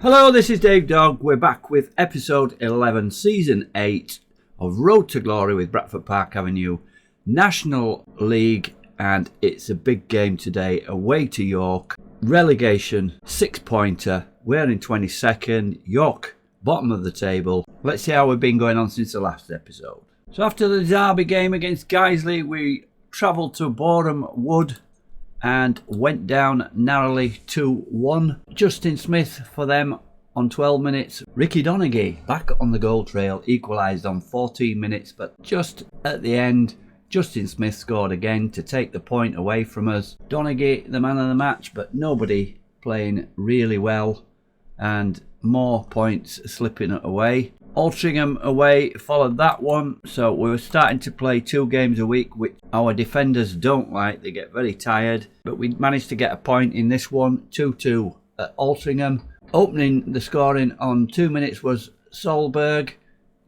Hello, this is Dave Dog. We're back with episode 11, season 8 of Road to Glory with Bradford Park Avenue National League, and it's a big game today away to York. Relegation, 6-pointer. We're in 22nd. York, bottom of the table. Let's see how we've been going on since the last episode. So after the derby game against Guiseley, we travelled to Boreham Wood and went down narrowly 2-1. Justin Smith for them on 12 minutes. Ricky Donaghy back on the goal trail, equalised on 14 minutes, but just at the end, Justin Smith scored again to take the point away from us. Donaghy, the man of the match, but nobody playing really well, and more points slipping away. Altrincham away followed that one, so we were starting to play 2 games a week, which our defenders don't like. They get very tired, but we managed to get a point in this one, 2-2 at Altrincham. Opening the scoring on 2 minutes was Solberg.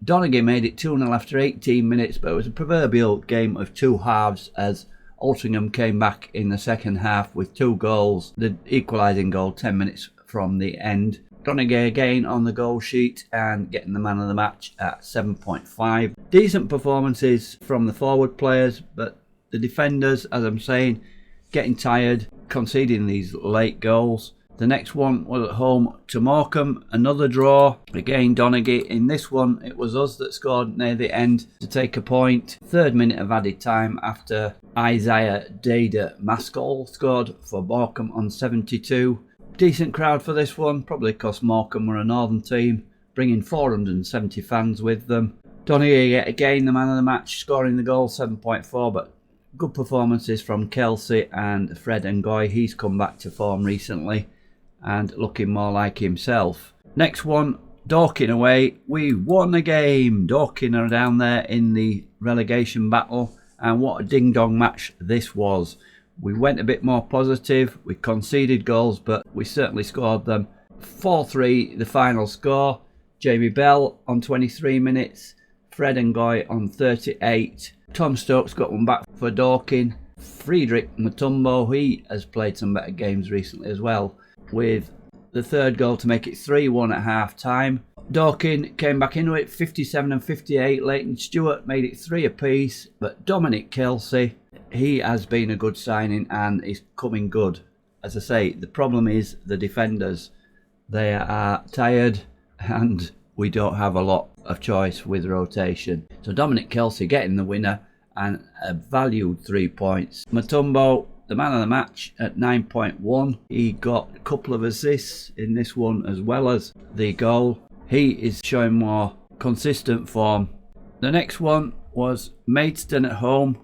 Donaghy made it 2-0 after 18 minutes, but it was a proverbial game of 2 halves as Altrincham came back in the second half with 2 goals. The equalising goal 10 minutes from the end. Donaghy again on the goal sheet and getting the man of the match at 7.5. Decent performances from the forward players, but the defenders, as I'm saying, getting tired, conceding these late goals. The next one was at home to Morecambe, another draw. Again, Donaghy. In this one, it was us that scored near the end to take a point. 3rd minute of added time after Isaiah Dada Maskell scored for Morecambe on 72. Decent crowd for this one, probably because Morecambe were a northern team, bringing 470 fans with them. Donaghy again the man of the match, scoring the goal, 7.4, but good performances from Kelsey and Fred Ngoy. He's come back to form recently and looking more like himself. Next one, Dorking away. We won the game. Dorking are down there in the relegation battle, and what a ding-dong match this was. We went a bit more positive, we conceded goals, but we certainly scored them. 4-3 the final score. Jamie Bell on 23 minutes, Fred Ngoy on 38. Tom Stokes got one back for Dorking. Friedrich Mutombo, he has played some better games recently as well, with the 3rd goal to make it 3-1 at half time. Dorking came back into it, 57 and 58. Leighton Stewart made it 3 apiece, but Dominic Kelsey, he has been a good signing and is coming good. As I say, the problem is the defenders. They are tired and we don't have a lot of choice with rotation. So Dominic Kelsey getting the winner and a valued 3 points. Mutombo, the man of the match at 9.1. He got a couple of assists in this one as well as the goal. He is showing more consistent form. The next one was Maidstone at home,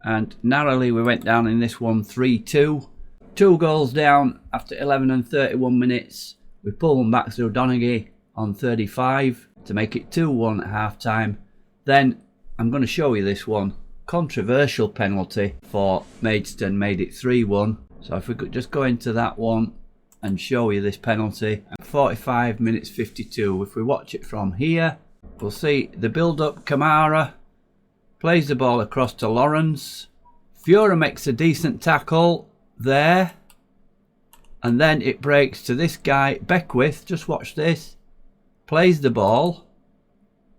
and narrowly we went down in this one 3-2. 2 goals down after 11 and 31 minutes. We pulled them back through Donaghy on 35 to make it 2-1 at half time. Then I'm going to show you this one. Controversial penalty for Maidstone made it 3-1. So if we could just go into that one and show you this penalty. At 45 minutes 52. If we watch it from here, we'll see the build-up. Kamara plays the ball across to Lawrence. Fiora makes a decent tackle there. And then it breaks to this guy, Beckwith. Just watch this. Plays the ball.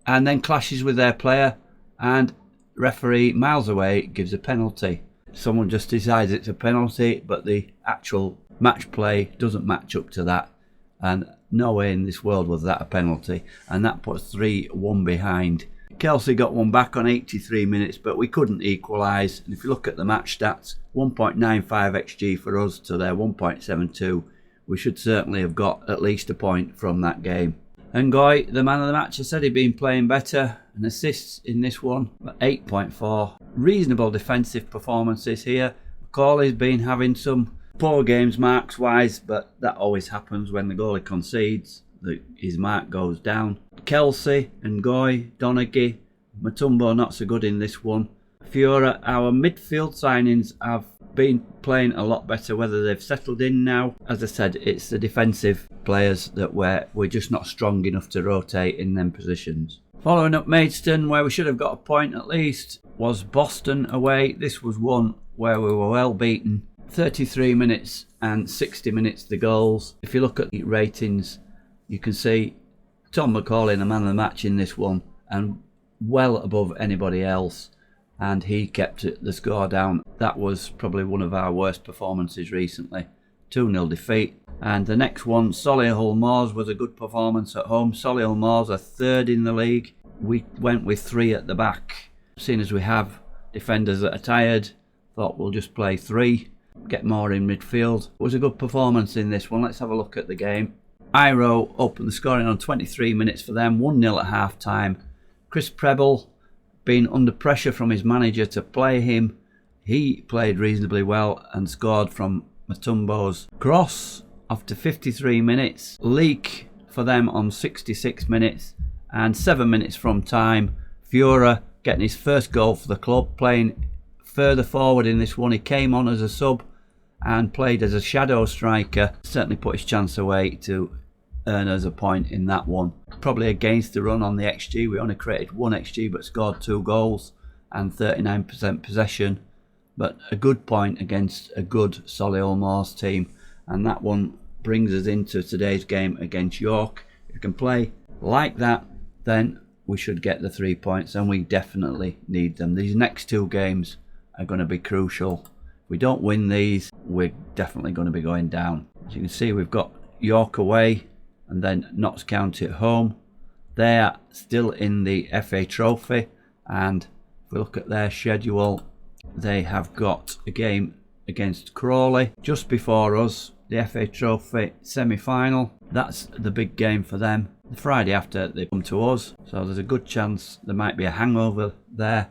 And then clashes with their player. And referee, miles away, gives a penalty. Someone just decides it's a penalty, but the actual match play doesn't match up to that. And no way in this world was that a penalty. And that puts 3-1 behind. Kelsey got one back on 83 minutes, but we couldn't equalise. And if you look at the match stats, 1.95 XG for us to their 1.72. We should certainly have got at least a point from that game. Ngoy, the man of the match, I said he'd been playing better. And assists in this one, 8.4. Reasonable defensive performances here. McCauley's been having some poor games marks wise, but that always happens when the goalie concedes. His mark goes down. Kelsey, Ngoy, Donaghy, Mutombo not so good in this one. Fiora, our midfield signings have been playing a lot better, whether they've settled in now. As I said, it's the defensive players that we're just not strong enough to rotate in them positions. Following up Maidstone, where we should have got a point at least, was Boston away. This was one where we were well beaten. 33 minutes and 60 minutes the goals. If you look at the ratings, You can see Tom McCauley, the man of the match in this one, and well above anybody else, and he kept the score down. That was probably one of our worst performances recently. 2-0 defeat. And the next one, Solihull Moors, was a good performance at home. Solihull Moors are third in the league. We went with 3 at the back. Seeing as we have defenders that are tired, thought we'll just play 3, get more in midfield. It was a good performance in this one. Let's have a look at the game. Iro opened the scoring on 23 minutes for them, 1-0 at half time. Chris Preble, being under pressure from his manager to play him, he played reasonably well and scored from Mutombo's cross after 53 minutes. Leak for them on 66 minutes, and 7 minutes from time, Fiora getting his first goal for the club, playing further forward in this one. He came on as a sub and played as a shadow striker. Certainly put his chance away to earn us a point in that one. Probably against the run on the XG. We only created 1 XG but scored 2 goals and 39% possession. But a good point against a good Solihull Moors team. And that one brings us into today's game against York. If we can play like that, then we should get the 3 points, and we definitely need them. These next 2 games are going to be crucial. If we don't win these, we're definitely going to be going down. As you can see, we've got York away and then Notts County at home. They are still in the FA Trophy, and if we look at their schedule, they have got a game against Crawley just before us, the FA Trophy semi-final. That's the big game for them. The Friday after they come to us, so there's a good chance there might be a hangover there.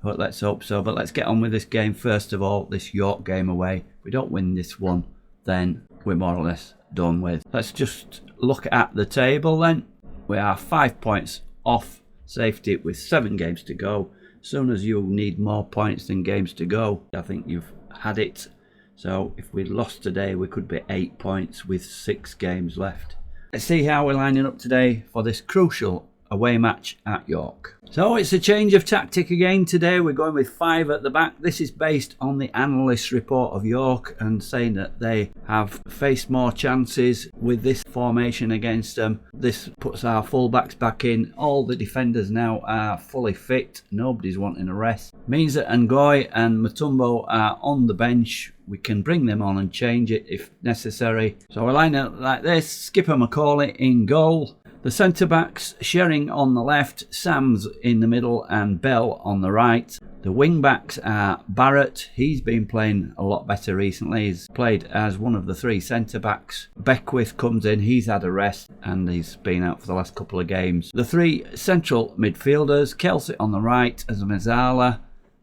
But let's hope so. But let's get on with this game first of all, this York game away. If we don't win this one, then we're more or less done with. Let's just look at the table then. We are 5 points off safety with 7 games to go. As soon as you need more points than games to go, I think you've had it. So if we lost today, we could be 8 points with 6 games left. Let's see how we're lining up today for this crucial away match at York. So it's a change of tactic again today. We're going with 5 at the back. This is based on the analyst report of York and saying that they have faced more chances with this formation against them. This puts our fullbacks back in. All the defenders now are fully fit. Nobody's wanting a rest. Means that Ngoy and Mutombo are on the bench. We can bring them on and change it if necessary. So we're lining up like this. Skipper McCauley in goal. The centre-backs, Shering on the left, Sams in the middle and Bell on the right. The wing-backs are Barrett. He's been playing a lot better recently. He's played as one of the 3 centre-backs. Beckwith comes in. He's had a rest and he's been out for the last couple of games. The 3 central midfielders, Kelsey on the right as a Mazzala,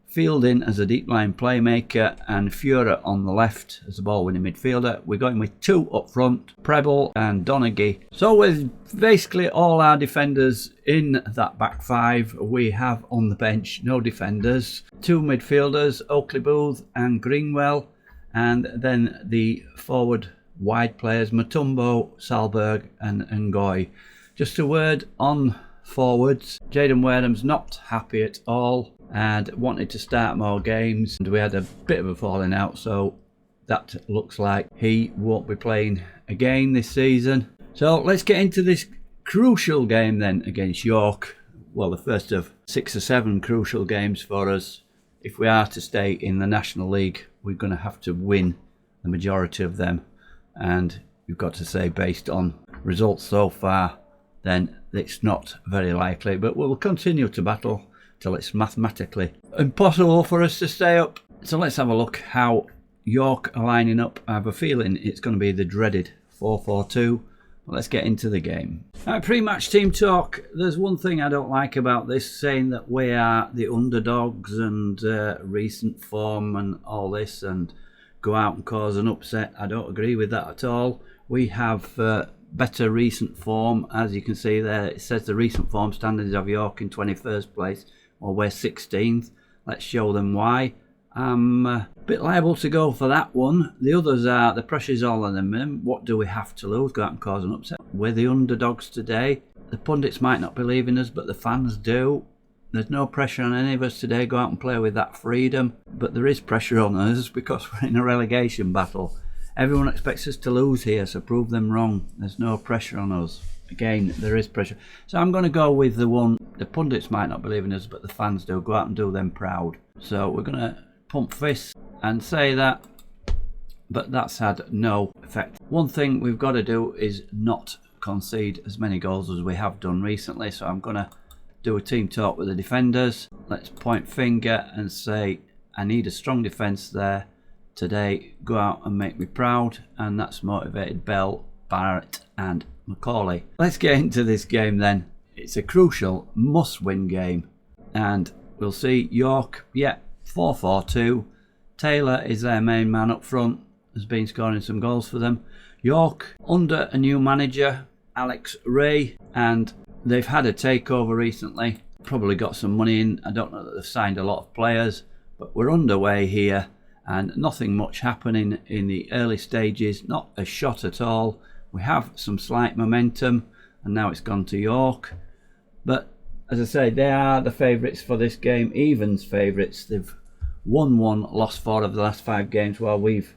Fielding as a deep line playmaker, and Fiora on the left as a ball winning midfielder. We're going with 2 up front, Preble and Donaghy. So with basically all our defenders in that back 5, we have on the bench no defenders. 2 midfielders, Oakley Booth and Greenwell, and then the forward wide players, Mutombo, Salberg and Ngoy. Just a word on forwards. Jaden Wareham's not happy at all and wanted to start more games, and we had a bit of a falling out, so that looks like he won't be playing again this season. So let's get into this crucial game then against York. Well, the first of 6 or 7 crucial games for us. If we are to stay in the National League, we're going to have to win the majority of them, and you've got to say, based on results so far, then it's not very likely, but we'll continue to battle till it's mathematically impossible for us to stay up. So let's have a look how York are lining up. I have a feeling it's going to be the dreaded 4-4-2. Let's get into the game. Pre-match team talk. There's one thing I don't like about this, saying that we are the underdogs and recent form and all this, and go out and cause an upset. I don't agree with that at all. We have better recent form. As you can see there, it says the recent form standings of York in 21st place. Well, we're 16th. Let's show them why. I'm a bit liable to go for that one. The others are, the pressure's all on them. What do we have to lose? Go out and cause an upset. We're the underdogs today. The pundits might not believe in us, but the fans do. There's no pressure on any of us today. Go out and play with that freedom. But there is pressure on us because we're in a relegation battle. Everyone expects us to lose here, so prove them wrong. There's no pressure on us. Again, there is pressure. So I'm going to go with the one, the pundits might not believe in us, but the fans do. Go out and do them proud. So we're going to pump fists and say that, but that's had no effect. One thing we've got to do is not concede as many goals as we have done recently. So I'm going to do a team talk with the defenders. Let's point finger and say, I need a strong defence there today. Go out and make me proud. And that's motivated Bell, Barrett and Macaulay. Let's get into this game then. It's a crucial must-win game. And we'll see York, 4-4-2. Taylor is their main man up front. Has been scoring some goals for them. York under a new manager, Alex Ray, and they've had a takeover recently. Probably got some money in. I don't know that they've signed a lot of players, but we're underway here and nothing much happening in the early stages. Not a shot at all. We have some slight momentum and now it's gone to York. But as I say, they are the favourites for this game. Evans favourites. They've won 1, lost 4 of the last 5 games, while we've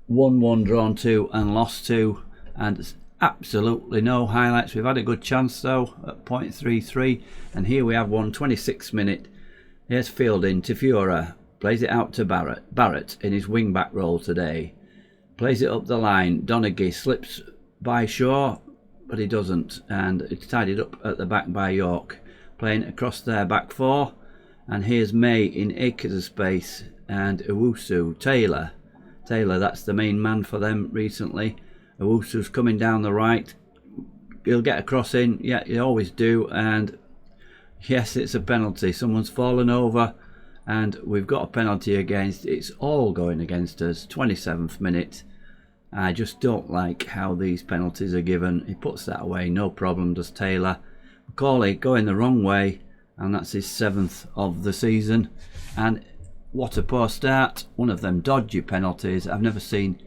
won 1, drawn 2 and lost 2. And there's absolutely no highlights. We've had a good chance though at 0.33. And here we have one, 26th minute. Here's fielding to Fiora. Plays it out to Barrett. Barrett in his wing-back role today. Plays it up the line. Donaghy slips by Shaw, but he doesn't. And it's tidied up at the back by York. Playing across their back 4. And here's May in acres of space. And Owusu. Taylor, that's the main man for them recently. Owusu's coming down the right. He'll get a cross in. Yeah, you always do. And yes, it's a penalty. Someone's fallen over. And we've got a penalty against. It's all going against us. 27th minute. I just don't like how these penalties are given. He puts that away, no problem, does Taylor. Macaulay going the wrong way, and that's his 7th of the season. And what a poor start. One of them dodgy penalties. I've never seen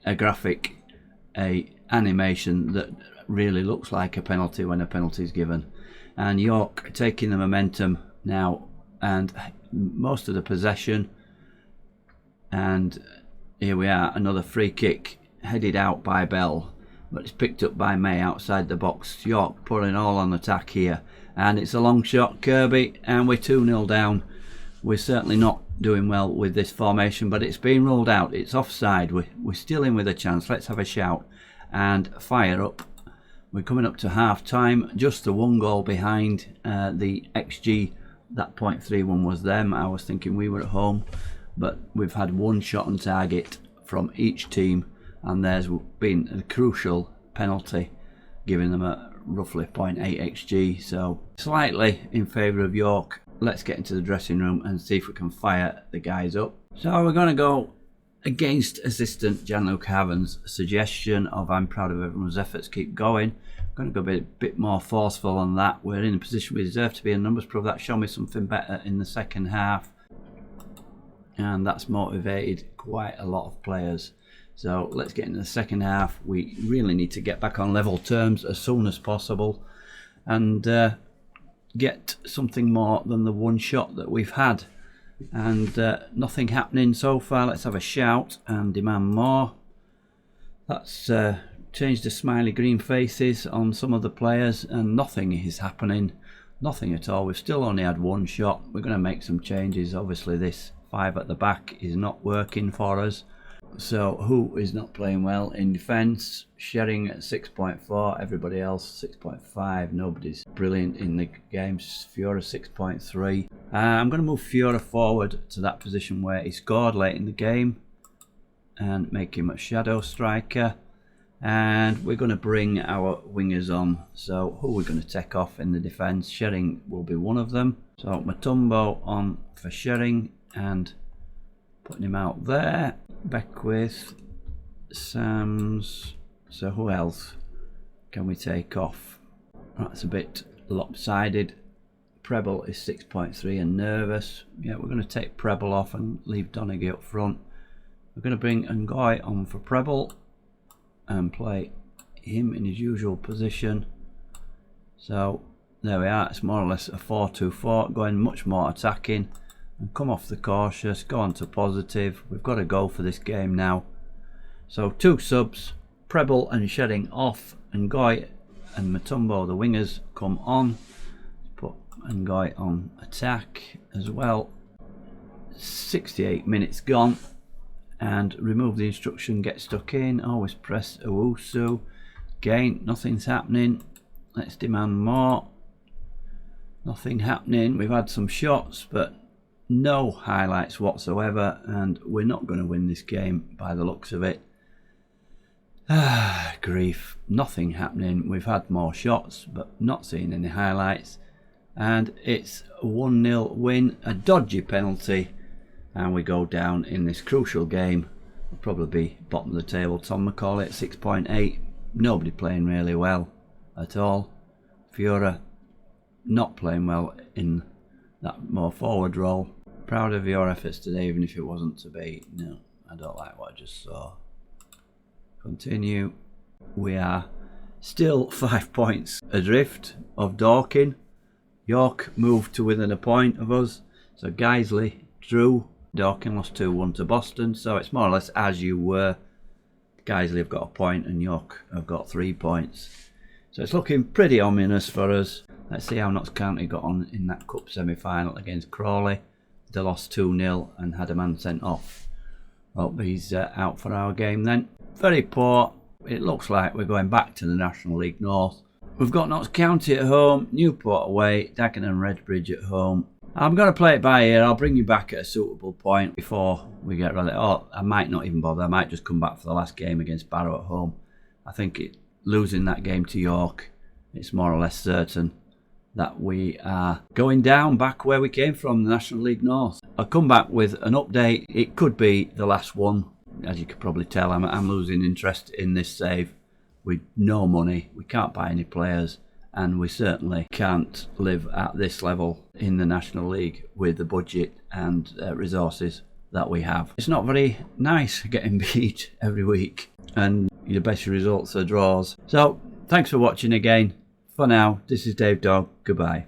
a graphic, a animation that really looks like a penalty when a penalty is given. And York taking the momentum now and most of the possession. And here we are, another free kick headed out by Bell, but it's picked up by May outside the box. York pulling all on attack here, and it's a long shot, Kirby, and we're 2-0 down. We're certainly not doing well with this formation, but it's been ruled out. It's offside. We're still in with a chance. Let's have a shout and fire up. We're coming up to half time, just the 1 goal behind. The XG, that 0.31 was them. I was thinking we were at home, but we've had 1 shot on target from each team, and there's been a crucial penalty giving them a roughly 0.8 XG, so slightly in favour of York. Let's get into the dressing room and see if we can fire the guys up. So we're going to go against assistant Jean-Luc Haven's suggestion of I'm proud of everyone's efforts, keep going. I'm going to go a bit more forceful on that. We're in a position we deserve to be, and numbers prove that. Show me something better in the second half. And that's motivated quite a lot of players. So let's get into the second half. We really need to get back on level terms as soon as possible and get something more than the 1 shot that we've had. And nothing happening so far. Let's have a shout and demand more. That's changed the smiley green faces on some of the players, and nothing is happening. Nothing at all. We've still only had 1 shot. We're going to make some changes. Obviously this 5 at the back is not working for us. So who is not playing well in defence? Shering at 6.4, everybody else 6.5. Nobody's brilliant in the games. Fiora 6.3. I'm going to move Fiora forward to that position where he scored late in the game and make him a shadow striker. And we're going to bring our wingers on. So who are we going to take off in the defence? Shering will be one of them. So Matumbo on for Shering and putting him out there. Beckwith, Sams. So who else can we take off? That's a bit lopsided. Preble is 6.3 and nervous. Yeah, we're going to take Preble off and leave Donaghy up front. We're going to bring Ngoy on for Preble and play him in his usual position. So there we are. It's more or less a 4-2-4, going much more attacking. and come off the cautious, go on to positive. We've got to go for this game now. So 2 subs, Preble and Shedding off, and Ngoy and Mutombo, the wingers, come on. Put Ngoy on attack as well. 68 minutes gone, and remove the instruction, get stuck in. Always press Owusu. Again, nothing's happening. Let's demand more. Nothing happening. We've had some shots, but no highlights whatsoever, and we're not going to win this game by the looks of it. Grief. Nothing happening. We've had more shots, but not seeing any highlights. And it's a 1-0 win, a dodgy penalty, and we go down in this crucial game. We'll probably be bottom of the table. Tom McCauley at 6.8. Nobody playing really well at all. Fiora not playing well in that more forward role. Proud of your efforts today, even if it wasn't to be. No, I don't like what I just saw. Continue. We are still 5 points adrift of Dorking. York moved to within a point of us. So Guiseley drew. Dorking lost 2-1 to Boston. So it's more or less as you were. Guiseley have got a point and York have got 3 points. So it's looking pretty ominous for us. Let's see how Notts County got on in that cup semi-final against Crawley. They lost 2-0 and had a man sent off. Hope he's out for our game then. Very poor. It looks like we're going back to the National League North. We've got Notts County at home, Newport away, Dagenham and Redbridge at home. I'm going to play it by ear. I'll bring you back at a suitable point before we get ready. Oh, I might not even bother. I might just come back for the last game against Barrow at home. I think losing that game to York, it's more or less certain that we are going down back where we came from, the National League North. I'll come back with an update. It could be the last one. As you could probably tell, I'm losing interest in this save. With no money, we can't buy any players, and we certainly can't live at this level in the National League with the budget and resources that we have. It's not very nice getting beat every week, and your best results are draws. So, thanks for watching again. For now, this is Dave Dog. Goodbye.